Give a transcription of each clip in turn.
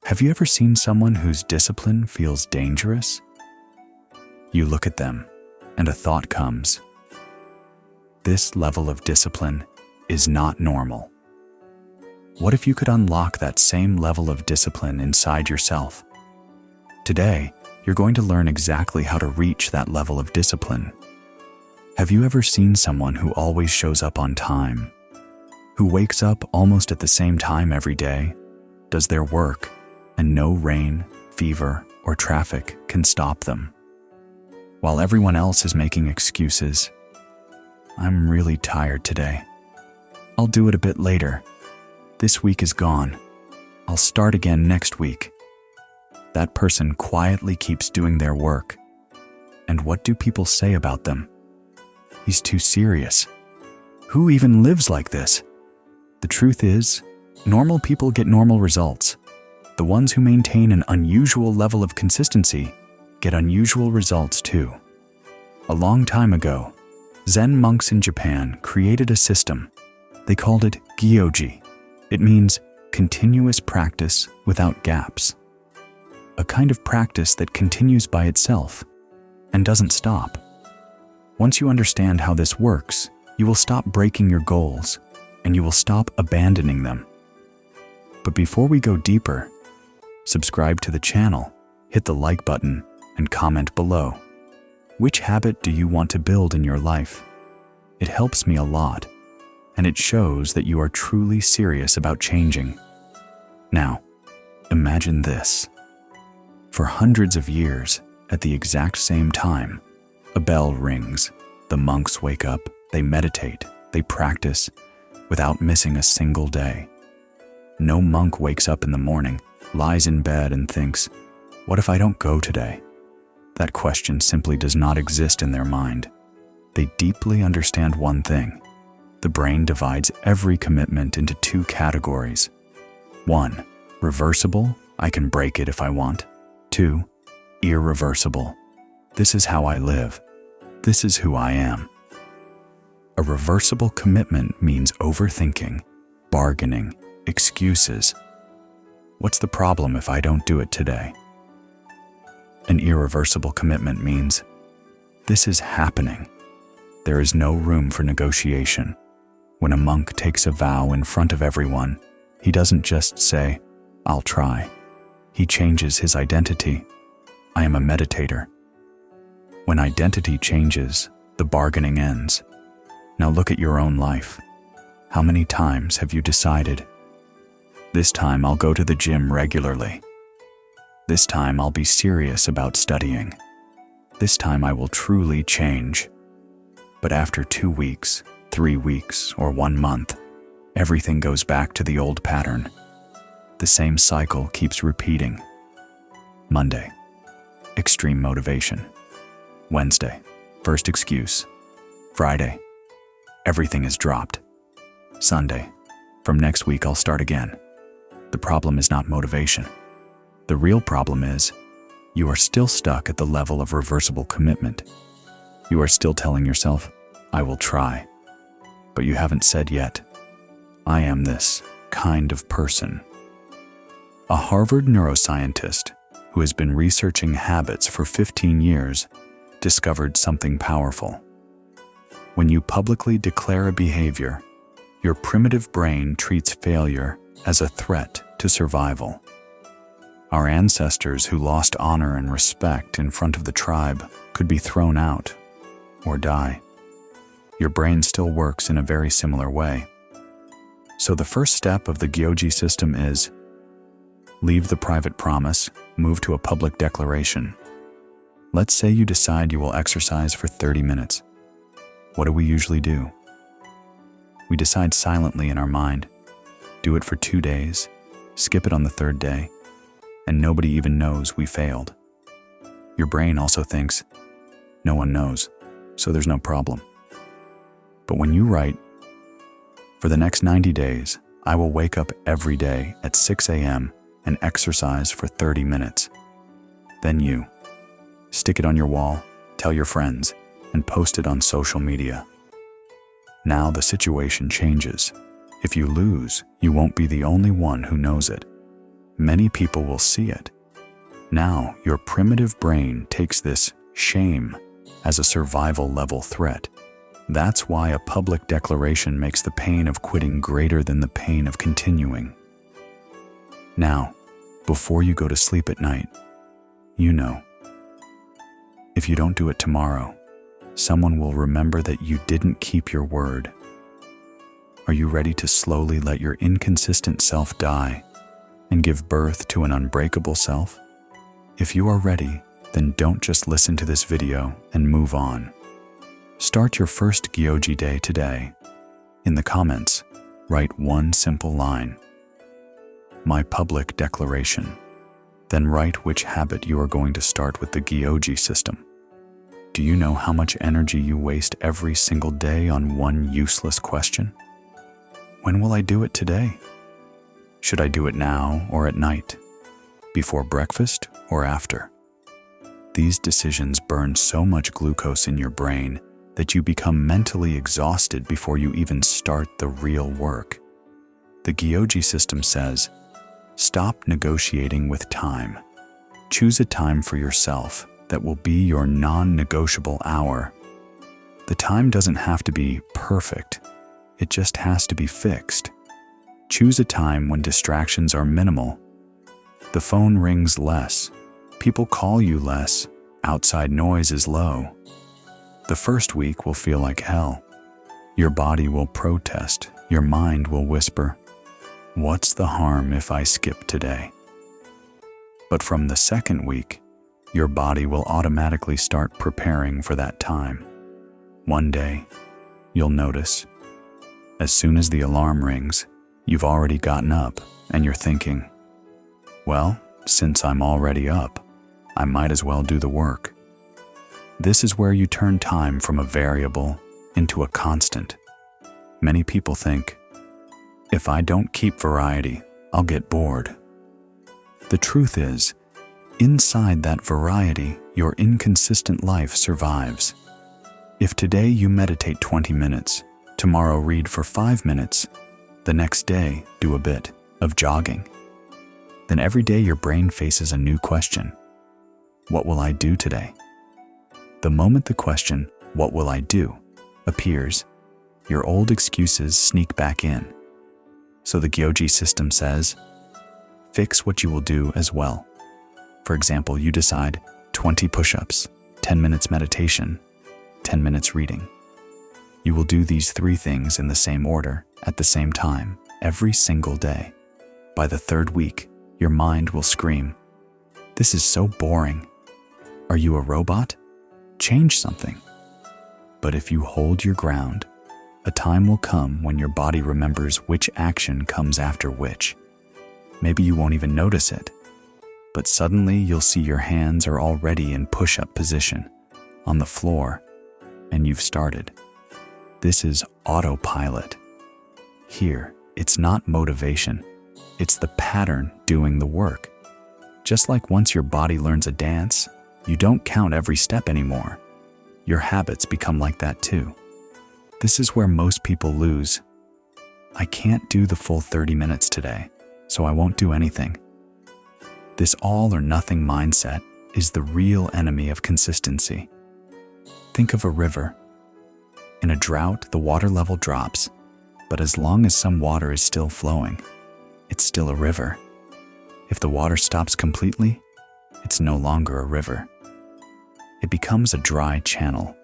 Have you ever seen someone whose discipline feels dangerous? You look at them, and a thought comes. This level of discipline is not normal. What if you could unlock that same level of discipline inside yourself? Today, you're going to learn exactly how to reach that level of discipline. Have you ever seen someone who always shows up on time? Who wakes up almost at the same time every day, does their work, and no rain, fever, or traffic can stop them? While everyone else is making excuses, I'm really tired today. I'll do it a bit later. This week is gone. I'll start again next week. That person quietly keeps doing their work. And what do people say about them? He's too serious. Who even lives like this? The truth is, normal people get normal results. The ones who maintain an unusual level of consistency get unusual results too. A long time ago, Zen monks in Japan created a system. They called it Gyoji. It means continuous practice without gaps. A kind of practice that continues by itself and doesn't stop. Once you understand how this works, you will stop breaking your goals and you will stop abandoning them. But before we go deeper, subscribe to the channel, hit the like button, and comment below. Which habit do you want to build in your life? It helps me a lot, and it shows that you are truly serious about changing. Now, imagine this. For hundreds of years, at the exact same time, a bell rings, the monks wake up, they meditate, they practice, without missing a single day. No monk wakes up in the morning, lies in bed and thinks, "What if I don't go today?" That question simply does not exist in their mind. They deeply understand one thing. The brain divides every commitment into two categories. 1. Reversible, I can break it if I want. 2. Irreversible. This is how I live. This is who I am. A reversible commitment means overthinking, bargaining, excuses. What's the problem if I don't do it today? An irreversible commitment means, this is happening. There is no room for negotiation. When a monk takes a vow in front of everyone, he doesn't just say, "I'll try." He changes his identity. I am a meditator. When identity changes, the bargaining ends. Now look at your own life. How many times have you decided, this time I'll go to the gym regularly. This time I'll be serious about studying. This time I will truly change. But after 2 weeks, 3 weeks, or 1 month, everything goes back to the old pattern. The same cycle keeps repeating. Monday, extreme motivation. Wednesday, first excuse. Friday, everything is dropped. Sunday, from next week I'll start again. The problem is not motivation. The real problem is, you are still stuck at the level of reversible commitment. You are still telling yourself, I will try. But you haven't said yet, I am this kind of person. A Harvard neuroscientist who has been researching habits for 15 years discovered something powerful. When you publicly declare a behavior, your primitive brain treats failure as a threat to survival. Our ancestors who lost honor and respect in front of the tribe could be thrown out or die. Your brain still works in a very similar way. So the first step of the Gyoji system is, leave the private promise, move to a public declaration. Let's say you decide you will exercise for 30 minutes. What do we usually do? We decide silently in our mind, do it for 2 days, skip it on the 3rd day, and nobody even knows we failed. Your brain also thinks, no one knows, so there's no problem. But when you write, for the next 90 days, I will wake up every day at 6 a.m. and exercise for 30 minutes. Then you stick it on your wall, tell your friends, and post it on social media. Now the situation changes. If you lose, you won't be the only one who knows it. Many people will see it. Now, your primitive brain takes this shame as a survival level threat. That's why a public declaration makes the pain of quitting greater than the pain of continuing. Now, before you go to sleep at night, you know, if you don't do it tomorrow, someone will remember that you didn't keep your word. Are you ready to slowly let your inconsistent self die and give birth to an unbreakable self? If you are ready, then don't just listen to this video and move on. Start your first Gyoji day today. In the comments, write one simple line: my public declaration. Then write which habit you are going to start with the Gyoji system. Do you know how much energy you waste every single day on one useless question? When will I do it today? Should I do it now or at night? Before breakfast or after? These decisions burn so much glucose in your brain that you become mentally exhausted before you even start the real work. The Gyoji system says, stop negotiating with time. Choose a time for yourself that will be your non-negotiable hour. The time doesn't have to be perfect. It just has to be fixed. Choose a time when distractions are minimal. The phone rings less. People call you less. Outside noise is low. The first week will feel like hell. Your body will protest. Your mind will whisper, "What's the harm if I skip today?" But from the second week, your body will automatically start preparing for that time. One day, you'll notice, as soon as the alarm rings, you've already gotten up and you're thinking, well, since I'm already up, I might as well do the work. This is where you turn time from a variable into a constant. Many people think, if I don't keep variety, I'll get bored. The truth is, inside that variety, your inconsistent life survives. If today you meditate 20 minutes, tomorrow read for 5 minutes, the next day do a bit of jogging, then every day your brain faces a new question. What will I do today? The moment the question, what will I do, appears, your old excuses sneak back in. So the Gyoji system says, fix what you will do as well. For example, you decide 20 push-ups, 10 minutes meditation, 10 minutes reading. You will do these 3 things in the same order, at the same time, every single day. By the 3rd week, your mind will scream, this is so boring. Are you a robot? Change something. But if you hold your ground, a time will come when your body remembers which action comes after which. Maybe you won't even notice it, but suddenly you'll see your hands are already in push-up position, on the floor, and you've started. This is autopilot. Here, it's not motivation, it's the pattern doing the work. Just like once your body learns a dance, you don't count every step anymore. Your habits become like that too. This is where most people lose. I can't do the full 30 minutes today, so I won't do anything. This all or nothing mindset is the real enemy of consistency. Think of a river. In a drought, the water level drops, but as long as some water is still flowing, it's still a river. If the water stops completely, it's no longer a river. It becomes a dry channel.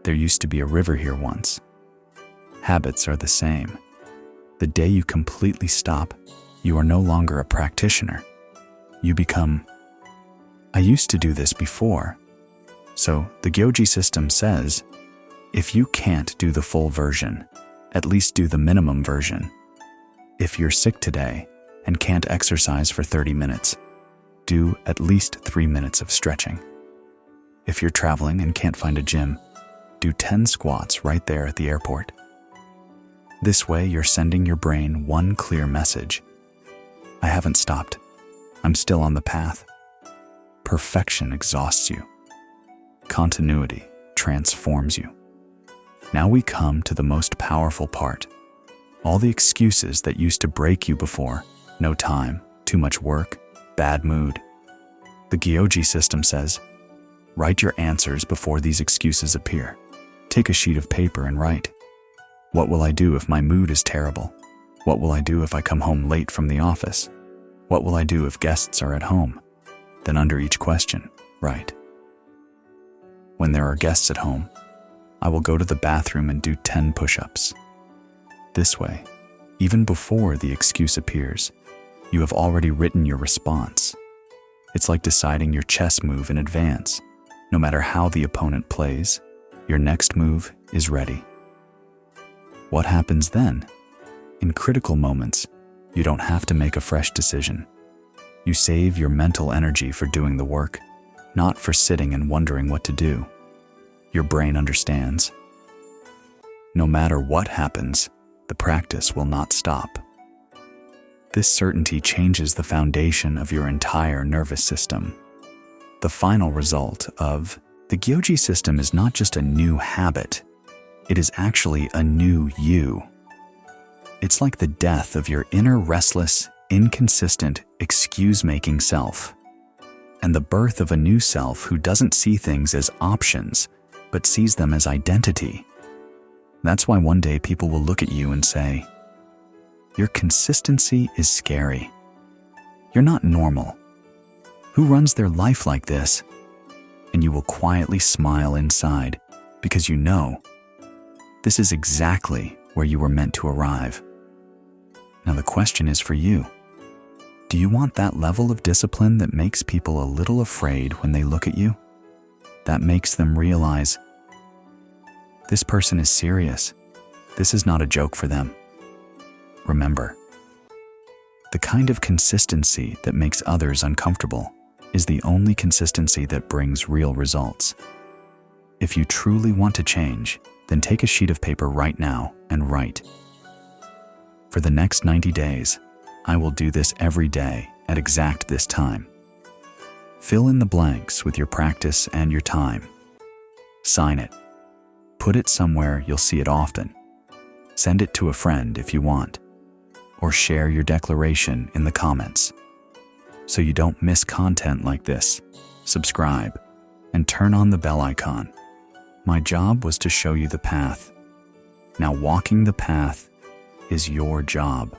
There used to be a river here once. Habits are the same. The day you completely stop, you are no longer a practitioner. You become, I used to do this before. So the Gyoji system says, if you can't do the full version, at least do the minimum version. If you're sick today and can't exercise for 30 minutes, do at least 3 minutes of stretching. If you're traveling and can't find a gym, do 10 squats right there at the airport. This way, you're sending your brain one clear message. I haven't stopped. I'm still on the path. Perfection exhausts you. Continuity transforms you. Now we come to the most powerful part. All the excuses that used to break you before, no time, too much work, bad mood. The Gyoji System says, write your answers before these excuses appear. Take a sheet of paper and write, what will I do if my mood is terrible? What will I do if I come home late from the office? What will I do if guests are at home? Then under each question, write, when there are guests at home, I will go to the bathroom and do 10 push-ups. This way, even before the excuse appears, you have already written your response. It's like deciding your chess move in advance. No matter how the opponent plays, your next move is ready. What happens then? In critical moments, you don't have to make a fresh decision. You save your mental energy for doing the work, not for sitting and wondering what to do. Your brain understands. No matter what happens, the practice will not stop. This certainty changes the foundation of your entire nervous system. The final result of the Gyoji System is not just a new habit, it is actually a new you. It's like the death of your inner restless, inconsistent, excuse-making self, and the birth of a new self who doesn't see things as options, but sees them as identity. That's why one day people will look at you and say, your consistency is scary. You're not normal. Who runs their life like this? And you will quietly smile inside because you know this is exactly where you were meant to arrive. Now the question is for you. Do you want that level of discipline that makes people a little afraid when they look at you? That makes them realize, this person is serious. This is not a joke for them. Remember, the kind of consistency that makes others uncomfortable is the only consistency that brings real results. If you truly want to change, then take a sheet of paper right now and write, for the next 90 days, I will do this every day at exact this time. Fill in the blanks with your practice and your time. Sign it. Put it somewhere you'll see it often. Send it to a friend if you want, or share your declaration in the comments. So you don't miss content like this, subscribe and turn on the bell icon. My job was to show you the path. Now walking the path is your job.